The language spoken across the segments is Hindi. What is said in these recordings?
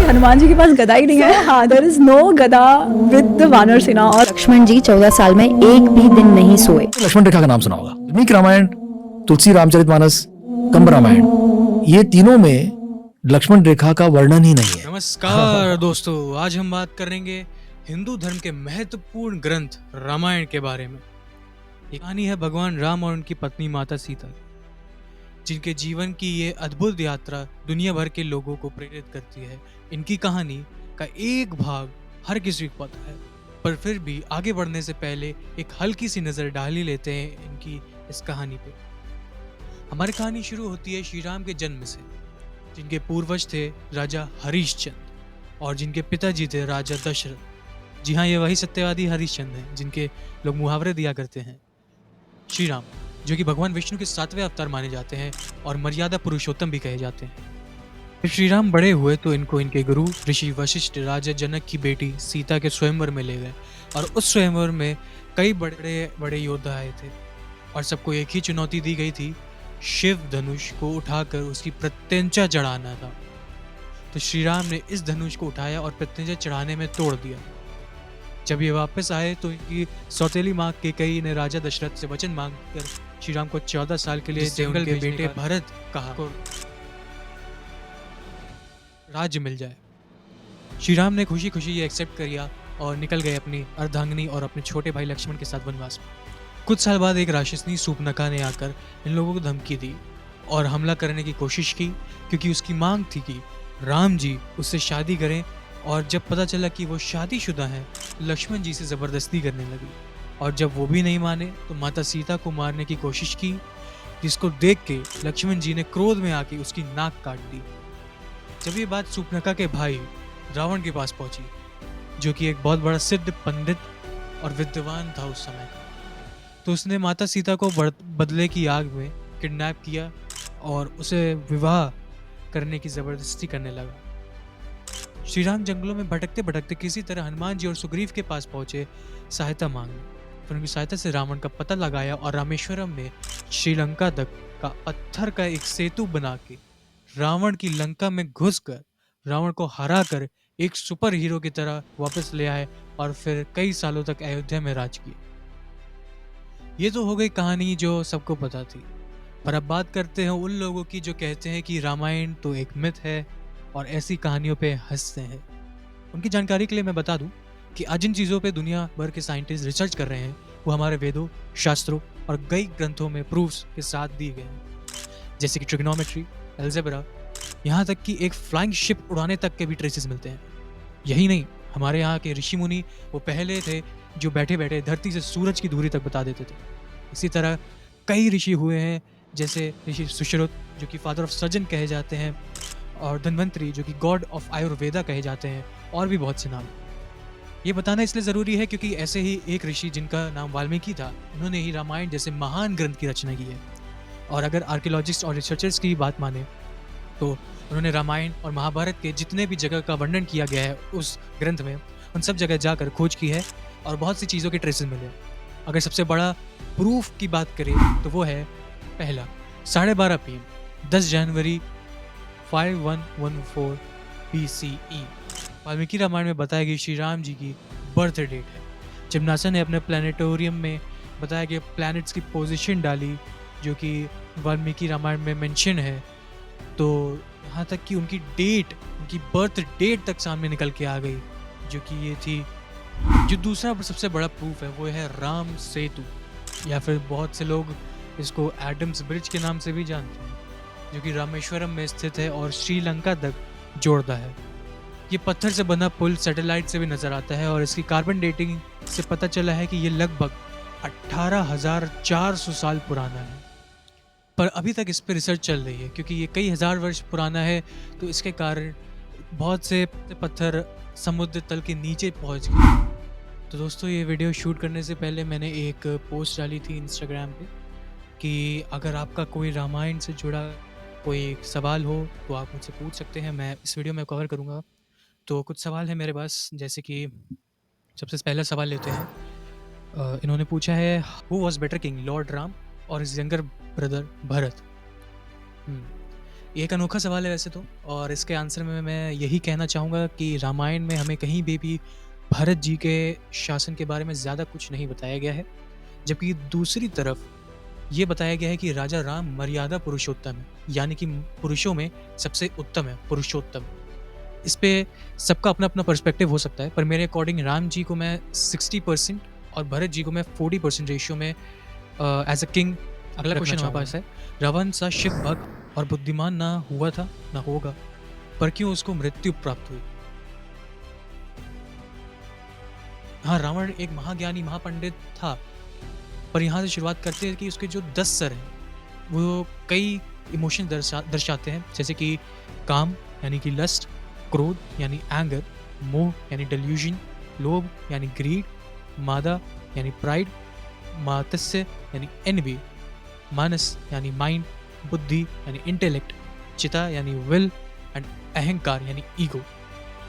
हनुमान जी के पास गदा ही नहीं है। हाँ, देयर इज नो गदा विद द वानर सेना। और लक्ष्मण जी 14 साल में एक भी दिन नहीं सोए। लक्ष्मण रेखा का नाम सुना होगा। वाल्मीकि रामायण, तुलसी रामचरितमानस, कंब रामायण, ये तीनों में लक्ष्मण रेखा का वर्णन ही नहीं है। नमस्कार दोस्तों, आज हम बात करेंगे हिंदू धर्म के महत्वपूर्ण ग्रंथ रामायण के बारे में। ये कहानी है भगवान राम और उनकी पत्नी माता सीता, जिनके जीवन की ये अद्भुत यात्रा दुनिया भर के लोगों को प्रेरित करती है। इनकी कहानी का एक भाग हर किसी को पता है, पर फिर भी आगे बढ़ने से पहले एक हल्की सी नजर डाल ही लेते हैं इनकी इस कहानी पे। हमारी कहानी शुरू होती है श्री राम के जन्म से, जिनके पूर्वज थे राजा हरिश्चंद्र और जिनके पिताजी थे राजा दशरथ। जी हाँ, ये वही सत्यवादी हरिश्चंद्र हैं जिनके लोग मुहावरे दिया करते हैं। श्री राम, जो कि भगवान विष्णु के 7वें अवतार माने जाते हैं और मर्यादा पुरुषोत्तम भी कहे जाते हैं। जब श्री राम बड़े हुए तो इनको इनके गुरु ऋषि वशिष्ठ राजा जनक की बेटी सीता के स्वयंवर में ले गए, और उस स्वयंवर में कई बड़े बड़े योद्धा आए थे और सबको एक ही चुनौती दी गई थी, शिव धनुष को उठाकर उसकी प्रत्यंचा चढ़ाना था। तो श्री राम ने इस धनुष को उठाया और प्रत्यंचा चढ़ाने में तोड़ दिया। जब ये वापस आए तो इनकी सौतेली माँ कैकेयी ने राजा दशरथ से वचन मांगकर श्री राम को 14 साल के लिए जंगल के बेटे भरत कहा को राज्य मिल जाए। श्री राम ने खुशी खुशी ये एक्सेप्ट किया और निकल गए अपनी अर्धांगिनी और अपने छोटे भाई लक्ष्मण के साथ वनवास में। कुछ साल बाद एक राक्षसनी सूर्पनखा ने आकर इन लोगों को धमकी दी और हमला करने की कोशिश की, क्योंकि उसकी मांग थी कि राम जी उससे शादी करें। और जब पता चला कि वो शादीशुदा हैं, लक्ष्मण जी से ज़बरदस्ती करने लगी, और जब वो भी नहीं माने तो माता सीता को मारने की कोशिश की, जिसको देख के लक्ष्मण जी ने क्रोध में आके उसकी नाक काट दी। जब ये बात सूर्पनखा के भाई रावण के पास पहुंची, जो कि एक बहुत बड़ा सिद्ध पंडित और विद्वान था उस समय का, तो उसने माता सीता को बदले की आग में किडनैप किया और उसे विवाह करने की ज़बरदस्ती करने लगा। श्री राम जंगलों में भटकते भटकते किसी तरह हनुमान जी और सुग्रीव के पास पहुंचे सहायता मांगने। फिर उनकी सहायता से रावण का पता लगाया और रामेश्वरम में श्रीलंका तक का पत्थर का एक सेतु बना के रावण की लंका में घुसकर रावण को हरा कर एक सुपर हीरो की तरह वापस ले आए और फिर कई सालों तक अयोध्या में राज किए। ये तो हो गई कहानी जो सबको पता थी, पर अब बात करते हैं उन लोगों की जो कहते हैं कि रामायण तो एक मिथ है और ऐसी कहानियों पे हंसते हैं। उनकी जानकारी के लिए मैं बता दूं कि आज जिन चीज़ों पे दुनिया भर के साइंटिस्ट रिसर्च कर रहे हैं वो हमारे वेदों, शास्त्रों और कई ग्रंथों में प्रूफ्स के साथ दिए गए हैं, जैसे कि ट्रिग्नोमेट्री, अलजेब्रा, यहाँ तक कि एक फ्लाइंग शिप उड़ाने तक के भी ट्रेसेस मिलते हैं। यही नहीं, हमारे यहाँ के ऋषि मुनि वो पहले थे जो बैठे बैठे धरती से सूरज की दूरी तक बता देते थे। इसी तरह कई ऋषि हुए हैं, जैसे ऋषि सुश्रुत जो कि फादर ऑफ सर्जन कहे जाते हैं, और धन्वंतरी जो कि गॉड ऑफ आयुर्वेदा कहे जाते हैं, और भी बहुत से नाम। ये बताना इसलिए ज़रूरी है क्योंकि ऐसे ही एक ऋषि जिनका नाम वाल्मीकि था, उन्होंने ही रामायण जैसे महान ग्रंथ की रचना की है। और अगर आर्कियोलॉजिस्ट और रिसर्चर्स की बात माने तो उन्होंने रामायण और महाभारत के जितने भी जगह का वर्णन किया गया है उस ग्रंथ में, उन सब जगह जाकर खोज की है और बहुत सी चीज़ों के ट्रेसेस मिले। अगर सबसे बड़ा प्रूफ की बात करें तो वो है पहला 12:30 PM 10 जनवरी 5114 BCE। वाल्मीकि रामायण में बताया गया श्री राम जी की बर्थ डेट है। जब नासा ने अपने प्लानिटोरियम में बताया गया प्लैनेट्स की पोजीशन डाली जो कि वाल्मीकि रामायण में मेंशन है, तो यहाँ तक कि उनकी डेट, उनकी बर्थ डेट तक सामने निकल के आ गई, जो कि ये थी। जो दूसरा सबसे बड़ा प्रूफ है वो है राम सेतु, या फिर बहुत से लोग इसको एडम्स ब्रिज के नाम से भी जानते हैं, जो कि रामेश्वरम में स्थित है और श्रीलंका तक जोड़ता है। ये पत्थर से बना पुल सैटेलाइट से भी नज़र आता है और इसकी कार्बन डेटिंग से पता चला है कि ये लगभग 18,400 साल पुराना है। पर अभी तक इस पर रिसर्च चल रही है क्योंकि ये कई हज़ार वर्ष पुराना है, तो इसके कारण बहुत से पत्थर समुद्र तल के नीचे पहुंच गए। तो दोस्तों, ये वीडियो शूट करने से पहले मैंने एक पोस्ट डाली थी इंस्टाग्राम पे कि अगर आपका कोई रामायण से जुड़ा कोई सवाल हो तो आप मुझसे पूछ सकते हैं, मैं इस वीडियो में कवर करूँगा। तो कुछ सवाल है मेरे पास, जैसे कि सबसे पहला सवाल लेते हैं। इन्होंने पूछा है, who was better king, Lord Ram और हिज यंगर ब्रदर भरत? ये एक अनोखा सवाल है वैसे तो, और इसके आंसर में मैं यही कहना चाहूँगा कि रामायण में हमें कहीं भी भरत जी के शासन के बारे में ज़्यादा कुछ नहीं बताया गया है, जबकि दूसरी तरफ ये बताया गया है कि राजा राम मर्यादा पुरुषोत्तम है, यानी कि पुरुषों में सबसे उत्तम है, पुरुषोत्तम। इस पे सबका अपना-अपना पर्सपेक्टिव हो सकता है, पर मेरे अकॉर्डिंग राम जी को मैं 60% और भरत जी को मैं 40% रेशियो में एज़ अ किंग। अगला रखना क्वेश्चन हमारे चाहूँगा। पास है, रावण सा शिव भक्त और बुद्धिमान ना हुआ था, ना होगा, पर क्यों उसको मृत्यु प्राप्त हुई? हाँ, रावण एक महाज्ञानी, महापंडित था, पर यहाँ से शुरुआत करते हैं कि उसके जो 10 सर हैं, वो कई इमोशन दर्शाते हैं, जैसे कि काम यानी कि लस्ट, क्रोध यानी एंगर, मोह यानी डेल्यूजन, लोभ यानी ग्रीड, मादा यानी प्राइड, मातस्य यानी एनवी, मानस यानी माइंड, बुद्धि यानी इंटेलेक्ट, चिता यानी विल एंड अहंकार यानी ईगो।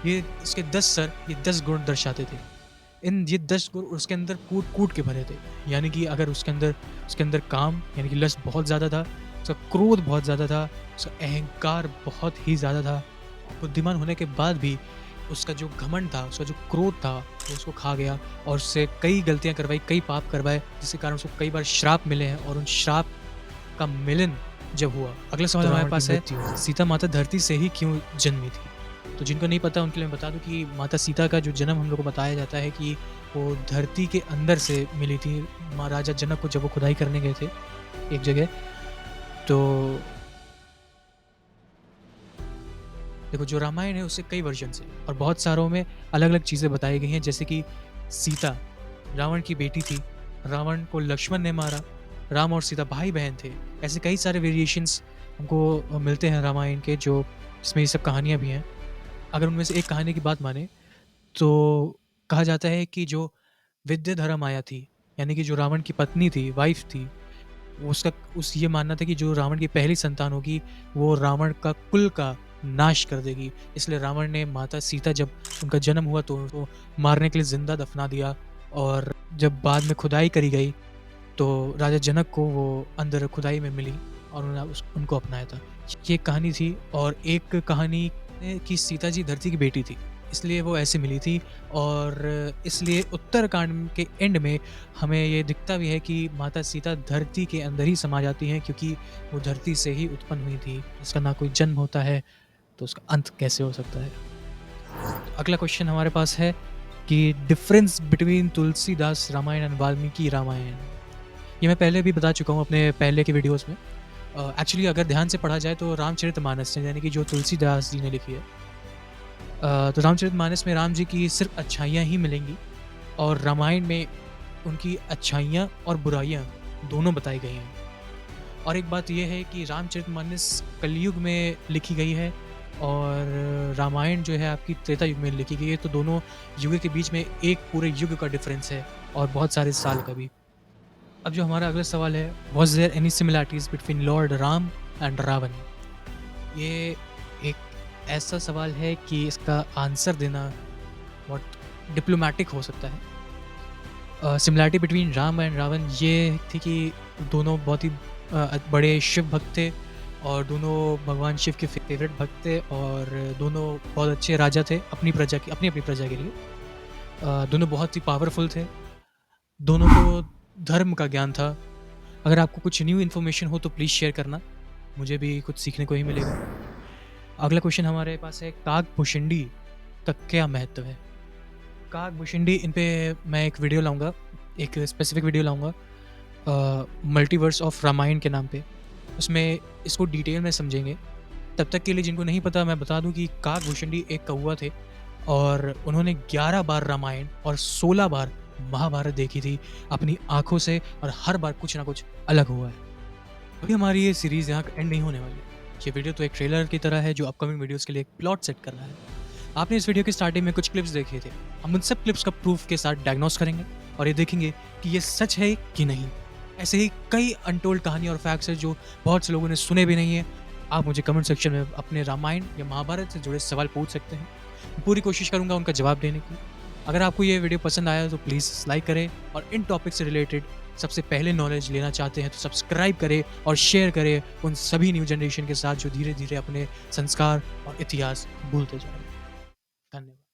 ये इसके 10 सर, ये 10 गुण दर्शाते थे। ये 10 गुण उसके अंदर कूट-कूट के भरे थे। यानी कि अगर उसके अंदर काम यानी कि लस्ट बहुत ज़्यादा था, उसका क्रोध बहुत ज़्यादा था, उसका अहंकार बहुत ही ज़्यादा था। बुद्धिमान होने के बाद भी उसका जो घमंड था, उसका जो क्रोध था, वो उसको खा गया और उससे कई गलतियाँ करवाई, कई पाप करवाए, जिसके कारण उसको कई बार श्राप मिले हैं और उन श्राप का मिलन जब हुआ। अगला सवाल तो हमारे रावण की पास है, मृत्यु हुई। सीता माता धरती से ही क्यों जन्मी थी? तो जिनको नहीं पता उनके लिए मैं बता दूं कि माता सीता का जो जन्म हम लोग को बताया जाता है कि वो धरती के अंदर से मिली थी महाराजा जनक को, जब वो खुदाई करने गए थे एक जगह। तो देखो, जो रामायण है उससे कई वर्जन है और बहुत सारों में अलग अलग चीज़ें बताई गई हैं, जैसे कि सीता रावण की बेटी थी, रावण को लक्ष्मण ने मारा, राम और सीता भाई बहन थे। ऐसे कई सारे वेरिएशंस हमको मिलते हैं रामायण के, जो इसमें ये सब कहानियाँ भी हैं। अगर उनमें से एक कहानी की बात माने तो कहा जाता है कि जो विद्याधरा माया थी, यानी कि जो रावण की पत्नी थी, वाइफ थी, उसका उस ये मानना था कि जो रावण की पहली संतान होगी वो रावण का कुल का नाश कर देगी। इसलिए रावण ने माता सीता, जब उनका जन्म हुआ तो उनको मारने के लिए जिंदा दफना दिया, और जब बाद में खुदाई करी गई तो राजा जनक को वो अंदर खुदाई में मिली और उन्होंने उनको अपनाया था। ये कहानी थी। और एक कहानी है कि सीता जी धरती की बेटी थी, इसलिए वो ऐसे मिली थी, और इसलिए उत्तरकांड के एंड में हमें ये दिखता भी है कि माता सीता धरती के अंदर ही समा जाती हैं, क्योंकि वो धरती से ही उत्पन्न हुई थी। इसका ना कोई जन्म होता है तो उसका अंत कैसे हो सकता है? अगला क्वेश्चन हमारे पास है कि difference between Tulsidas Ramayan and Valmiki Ramayan. ये मैं पहले भी बता चुका हूँ अपने पहले के वीडियोस में। एक्चुअली अगर ध्यान से पढ़ा जाए तो रामचरितमानस यानी कि जो तुलसीदास जी ने लिखी है, तो रामचरितमानस में राम जी की सिर्फ अच्छाइयाँ ही मिलेंगी, और रामायण में उनकी अच्छाइयाँ और बुराइयाँ दोनों बताई गई हैं। और एक बात यह है कि रामचरितमानस कलयुग में लिखी गई है और रामायण जो है आपकी त्रेता युग में लिखी गई है, तो दोनों युग के बीच में एक पूरे युग का डिफरेंस है और बहुत सारे साल का भी। अब जो हमारा अगला सवाल है, was there any similarities between lord Ram and Ravan? ये एक ऐसा सवाल है कि इसका आंसर देना बहुत डिप्लोमेटिक हो सकता है। Similarity between Ram and Ravan ये थी कि दोनों बहुत ही बड़े शिव भक्त थे और दोनों भगवान शिव के फेवरेट भक्त थे, और दोनों बहुत अच्छे राजा थे अपनी प्रजा की, अपनी प्रजा के लिए। दोनों बहुत ही पावरफुल थे, दोनों को धर्म का ज्ञान था। अगर आपको कुछ न्यू इन्फॉर्मेशन हो तो प्लीज़ शेयर करना, मुझे भी कुछ सीखने को ही मिलेगा। अगला क्वेश्चन हमारे पास है, काग भुषुंडी का क्या महत्व है? काग भुषुंडी, इन पे मैं एक वीडियो लाऊंगा, एक स्पेसिफिक वीडियो लाऊंगा मल्टीवर्स ऑफ रामायण के नाम पे। उसमें इसको डिटेल में समझेंगे। तब तक के लिए जिनको नहीं पता मैं बता दूं कि काग भुषुंडी एक कौवा थे और उन्होंने 11 बार रामायण और 16 बार महाभारत देखी थी अपनी आंखों से, और हर बार कुछ ना कुछ अलग हुआ है। अभी हमारी ये सीरीज़ यहाँ एंड नहीं होने वाली। ये वीडियो तो एक ट्रेलर की तरह है जो अपकमिंग वीडियोस के लिए एक प्लॉट सेट कर रहा है। आपने इस वीडियो के स्टार्टिंग में कुछ क्लिप्स देखे थे, हम उन सब क्लिप्स का प्रूफ के साथ डायग्नोस करेंगे और ये देखेंगे कि ये सच है कि नहीं। ऐसे ही कई अनटोल्ड कहानी और फैक्ट्स हैं जो बहुत से लोगों ने सुने भी नहीं है। आप मुझे कमेंट सेक्शन में अपने रामायण या महाभारत से जुड़े सवाल पूछ सकते हैं, पूरी कोशिश करूँगा उनका जवाब देने की। अगर आपको ये वीडियो पसंद आया तो प्लीज़ लाइक करें और इन टॉपिक से रिलेटेड सबसे पहले नॉलेज लेना चाहते हैं तो सब्सक्राइब करें और शेयर करें उन सभी न्यू जनरेशन के साथ जो धीरे धीरे अपने संस्कार और इतिहास भूलते जा रहे हैं। धन्यवाद।